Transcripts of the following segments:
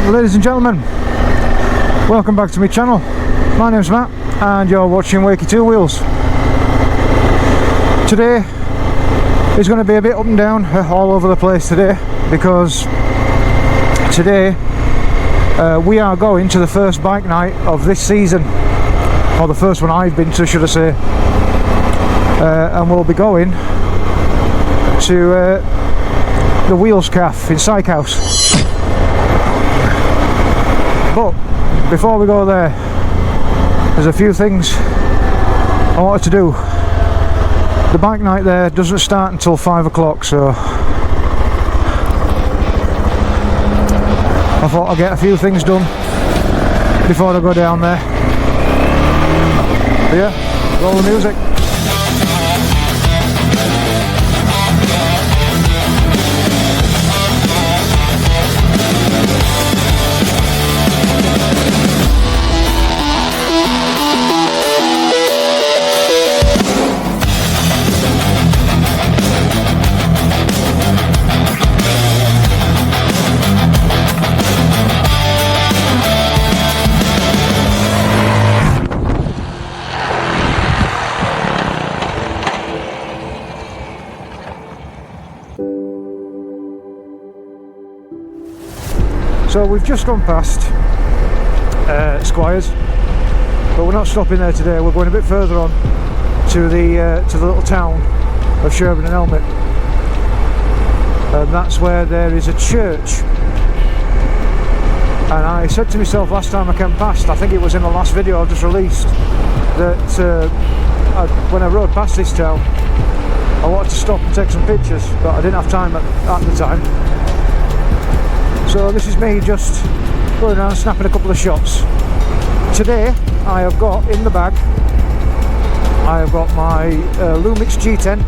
Ladies and gentlemen, welcome back to my channel. My name's Matt and you're watching Wakey Two Wheels. Today is going to be a bit up and down, all over the place today, because today we are going to the first bike night of this season, or the first one I've been to, should I say, and we'll be going to the Wheels Café in Sykehouse. But before we go there, there's a few things I wanted to do. The bike night there doesn't start until 5 o'clock, so I thought I'd get a few things done before I go down there. But yeah, roll the music. So we've just gone past Squires, but we're not stopping there today. We're going a bit further on to the little town of Sherburn and Elmet, and that's where there is a church. And I said to myself last time I came past, I think it was in the last video I've just released, that when I rode past this town I wanted to stop and take some pictures, but I didn't have time at the time. So this is me just going around snapping a couple of shots. Today I have got in the bag, I have got my Lumix G10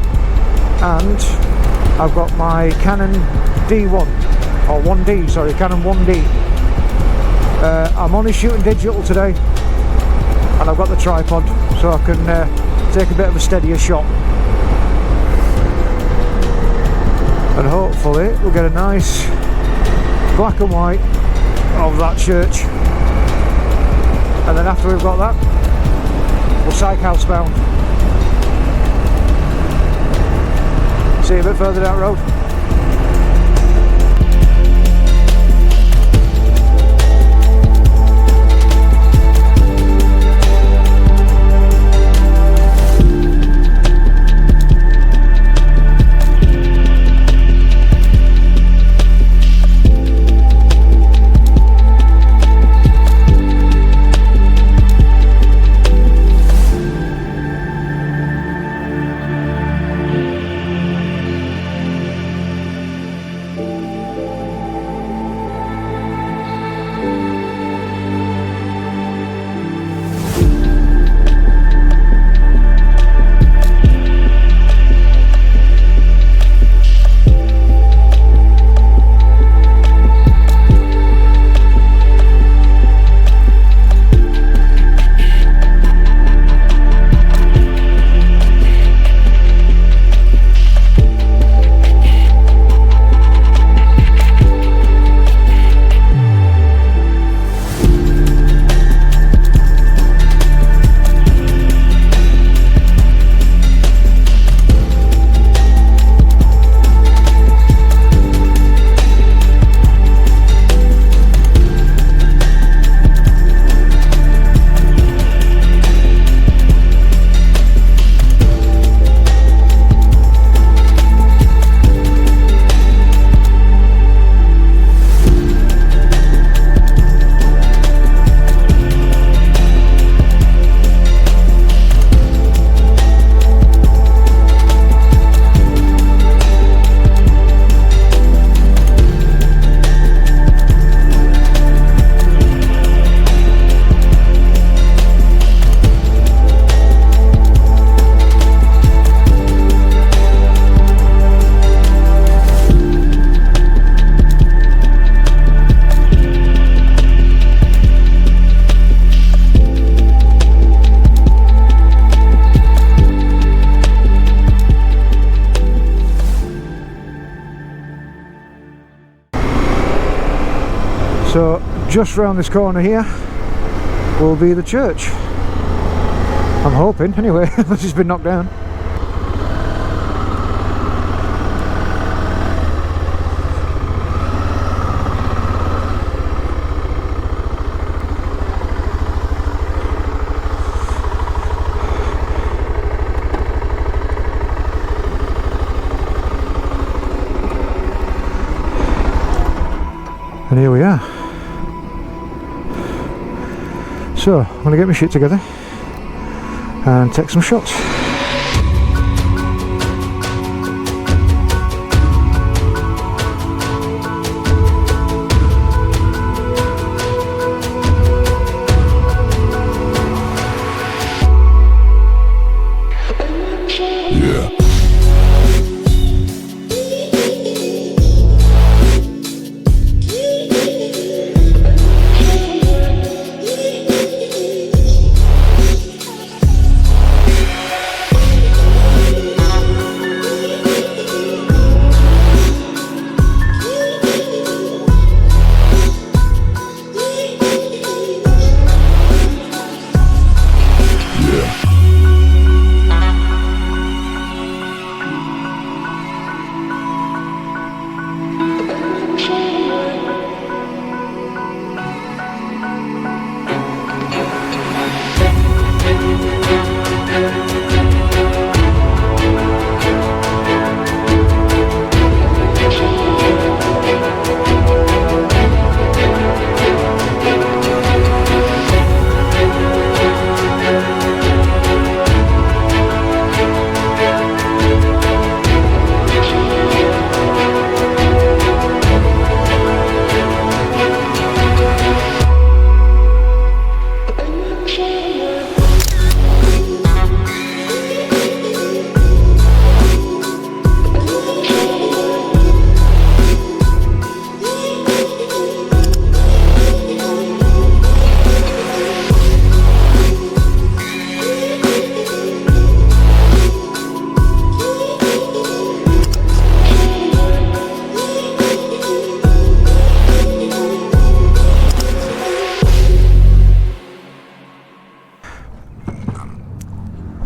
and I've got my Canon D1, or 1D, sorry, Canon 1D. I'm only shooting digital today and I've got the tripod so I can take a bit of a steadier shot. And hopefully we'll get a nice black and white of that church, and then after we've got that we'll Sykehouse bound. See you a bit further down the road. So just round this corner here will be the church. I'm hoping, anyway, unless it's been knocked down. And here we are. So, I'm going to get my shit together and take some shots.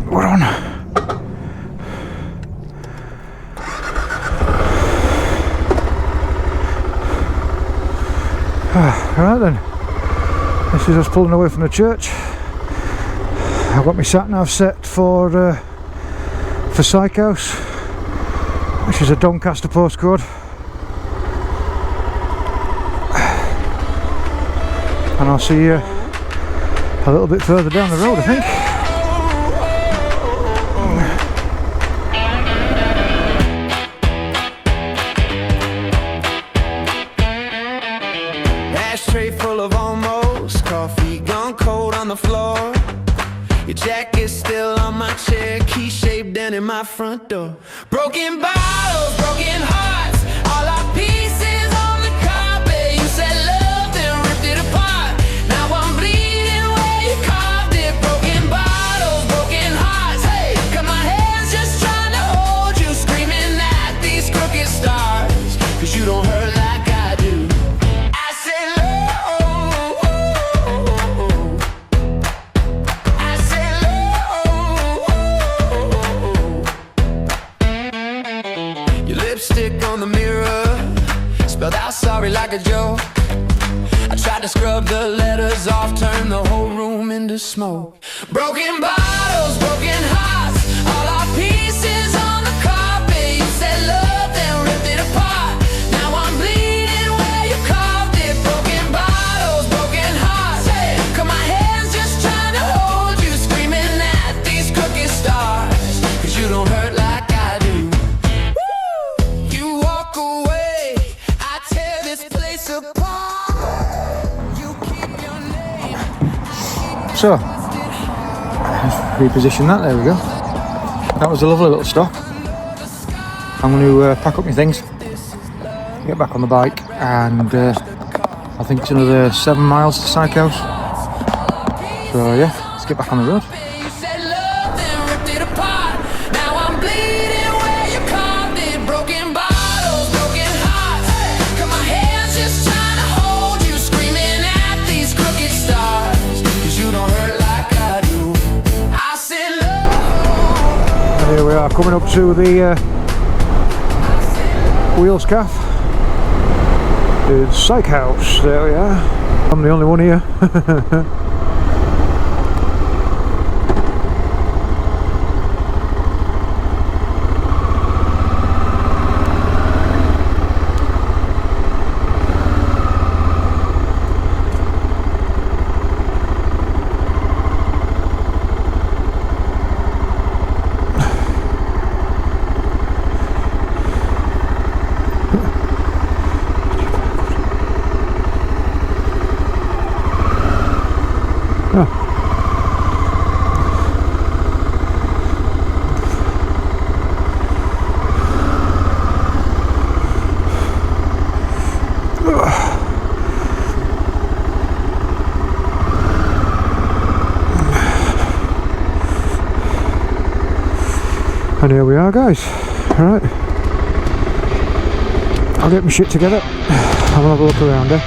We're on. Right then, this is us pulling away from the church. I've got my sat nav set for Sykehouse, which is a Doncaster postcode. And I'll see you a little bit further down the road, I think. Ashtray full of almost coffee, gone cold on the floor. Your jacket's still on my chair, key shaped down in my front door. Broken bottles, broken hearts, all our pieces on the carpet. You said love, then ripped it apart. Now I'm bleeding where you carved it. Broken bottles, broken hearts. Hey, got my hands just trying to hold you, screaming at these crooked stars, 'cause you don't hurt like I do. I say love, I say love. Your lipstick on the mirror, spelled out sorry like a joke. I tried to scrub the letters off, turn the whole room into smoke. Broken bottles, broken hearts, all our pieces on the carpet. You said love, then ripped it apart. Now I'm bleeding where you carved it. Broken bottles, broken hearts. Hey, got my hands just trying to hold you, screaming at these crooked stars, 'cause you don't hurt like I do. You walk away, I tear this place apart. You keep your name, So, reposition that, there we go. That was a lovely little stop. I'm going to pack up my things, get back on the bike, and I think it's another 7 miles to Sykehouse. So yeah, let's get back on the road. you said love, then ripped it apart. Now I'm bleeding where you carved it. Broken bottles, broken hearts. Got my hands just trying to hold you, screaming at are coming up to the Wheels Café. It's Sykehouse, there we are. I'm the only one here. And here we are, guys. Right, I'll get my shit together. I'll have a look around here.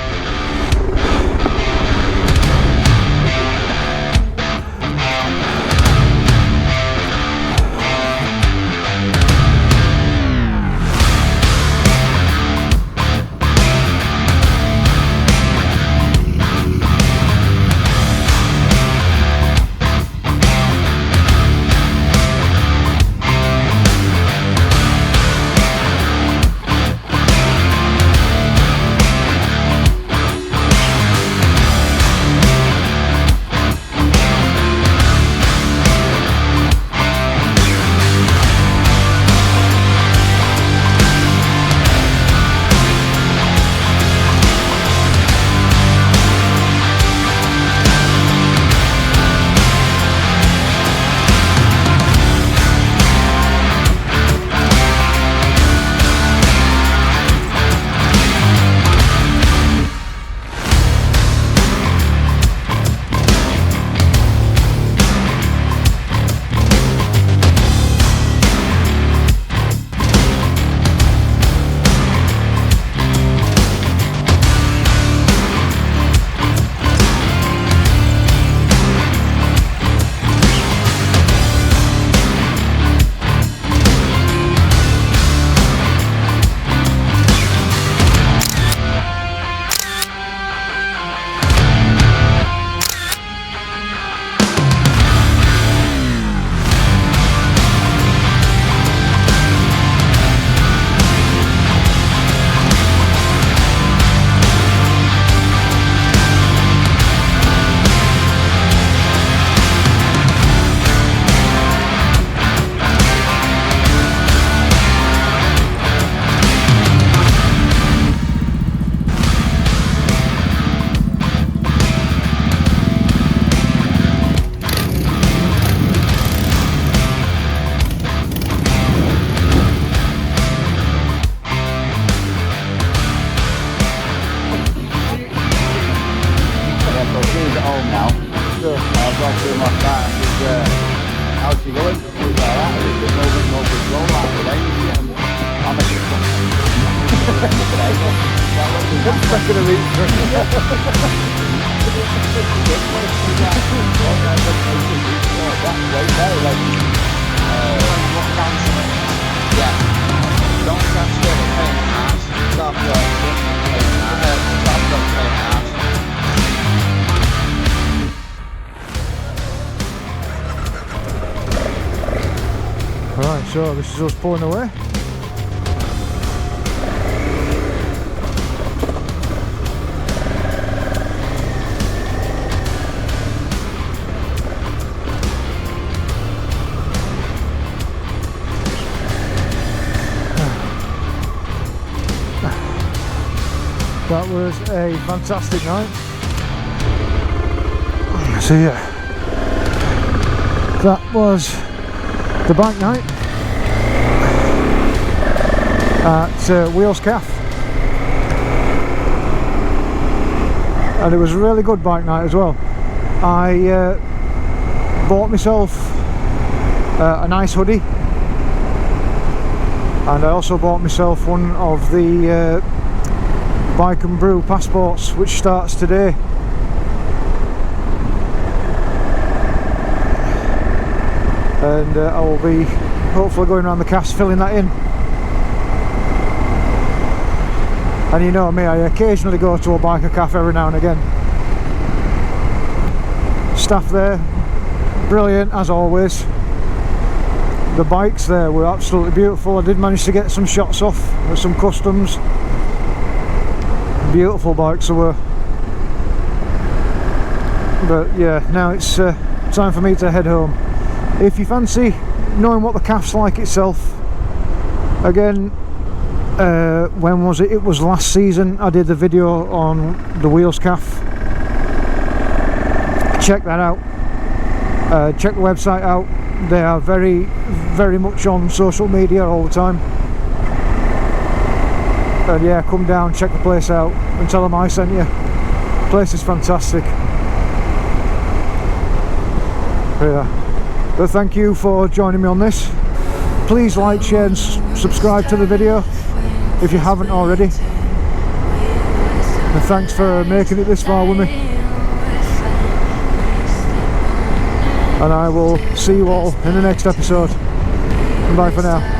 Right, so this is us pulling away. That was a fantastic night. So yeah, that was the bike night at Wheels Café, and it was a really good bike night as well. I bought myself a nice hoodie, and I also bought myself one of the Bike and Brew passports, which starts today. And I will be hopefully going around the cast, filling that in. And you know me, I occasionally go to a biker cafe every now and again. Staff there, brilliant as always. The bikes there were absolutely beautiful. I did manage to get some shots off with some customs. Beautiful bikes they were. But yeah, now it's time for me to head home. If you fancy knowing what the cafe's like itself, again, when was it? It was last season I did the video on the Wheels Café. Check that out. Check the website out. They are very much on social media all the time. And yeah, come down, check the place out and tell them I sent you. The place is fantastic. Yeah. But thank you for joining me on this. Please like, share and subscribe to the video if you haven't already. And thanks for making it this far with me. And I will see you all in the next episode. Bye for now.